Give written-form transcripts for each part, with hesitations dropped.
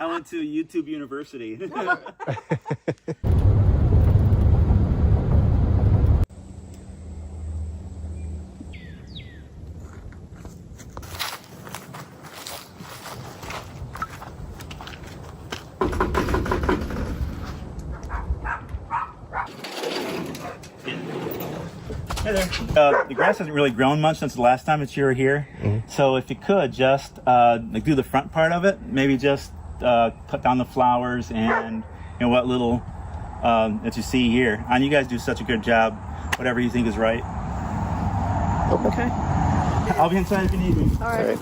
I went to YouTube University. Hey there. The grass hasn't really grown much since the last time that you were here. So if you could just like do the front part of it, maybe just cut down the flowers and what little that you see here. And you guys do such a good job. Whatever you think is right. Okay. I'll be inside if you need me. All right.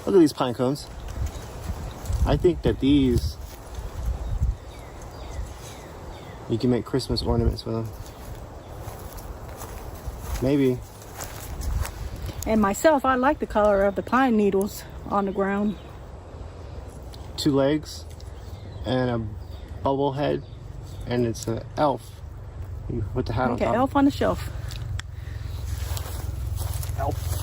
Look at these pine cones. I think that these, you can make Christmas ornaments with them. Maybe. And myself, I like the color of the pine needles on the ground. 2 legs and a bubble head, and it's an elf. You put the hat on Okay, top. elf on the shelf. Elf.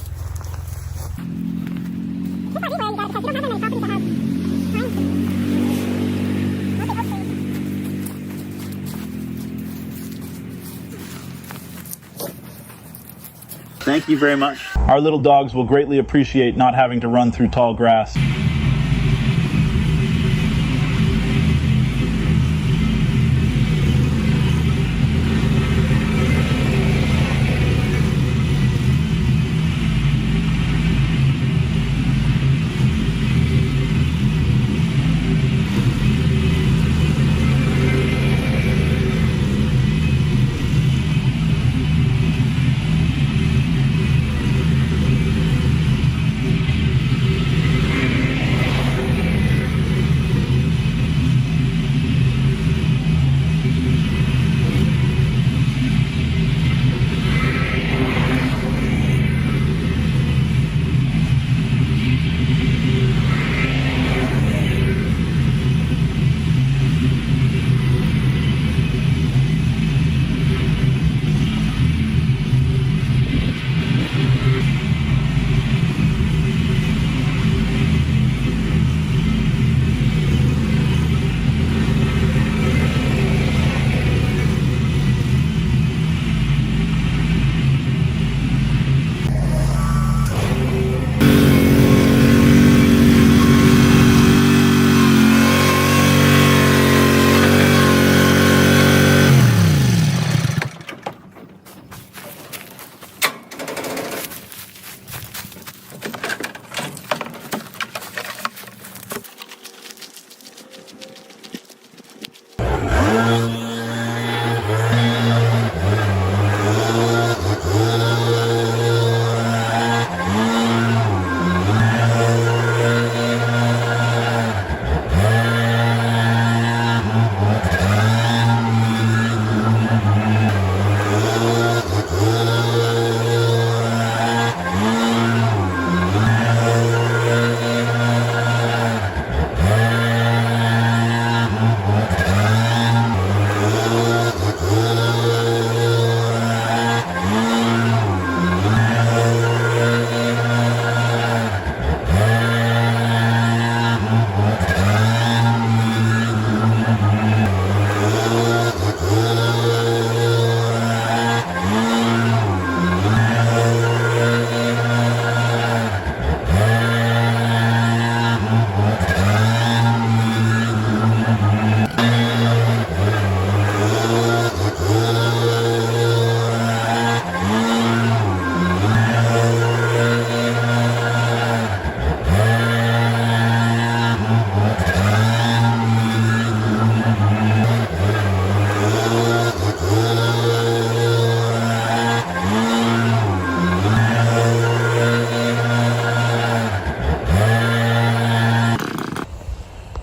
Thank you very much. Our little dogs will greatly appreciate not having to run through tall grass.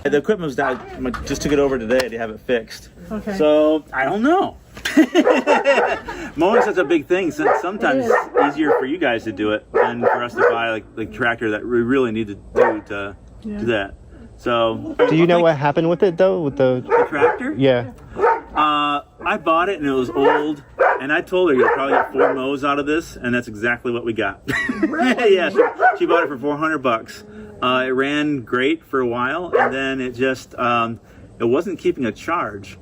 The equipment was down. I just took it over today to have it fixed. Okay. So I don't know. Mowing's such a big thing. So sometimes it's easier for you guys to do it than for us to buy like the tractor that we really need to do to do that. So Do you know what happened with it though? With the tractor? Yeah. I bought it and it was old, and I told her you'll probably get 4 mows out of this, and that's exactly what we got. Yeah, she bought it for $400. It ran great for a while, and then it just it wasn't keeping a charge.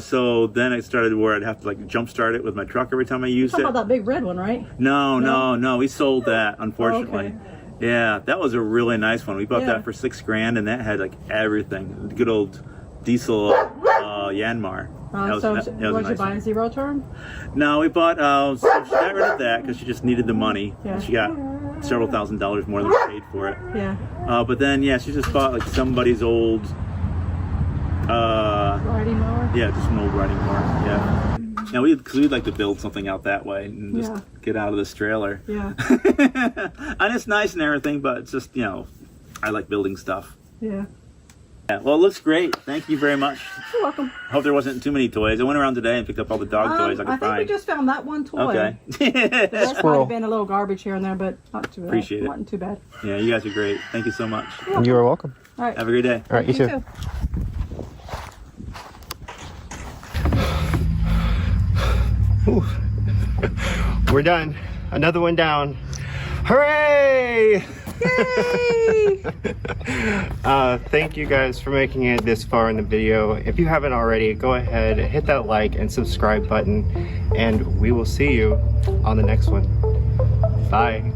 So then I started where I'd have to like jump start it with my truck every time I used Talking it. about that big red one, right? No, we sold that, unfortunately. Okay. Yeah, that was a really nice one. We bought that for $6,000, and that had like everything. The good old diesel Yanmar. Was you buying zero turn? No, we bought. So she got rid of that because she just needed the money. Yeah. She got several $1,000s more than we paid for it. Yeah. But then, yeah, she just bought like somebody's old, Riding mower. yeah, just an old riding mower. Yeah. Now cause we'd like to build something out that way and just get out of this trailer. Yeah. And it's nice and everything, but it's just, you know, I like building stuff. Yeah. Yeah, well, it looks great. Thank you very much. You're welcome. Hope there wasn't too many toys. I went around today and picked up all the dog toys I could I think find. we just found that one toy. Okay. The rest might Squirrel. have been a little garbage here and there, but not too bad. Appreciate it. Wasn't too bad. Yeah, you guys are great. Thank you so much. You are welcome. All right. Have a great day. All right, you too. Whew. We're done. Another one down. Hooray! Yay! Thank you guys for making it this far in the video. If you haven't already, go ahead, hit that like and subscribe button, and we will see you on the next one. Bye.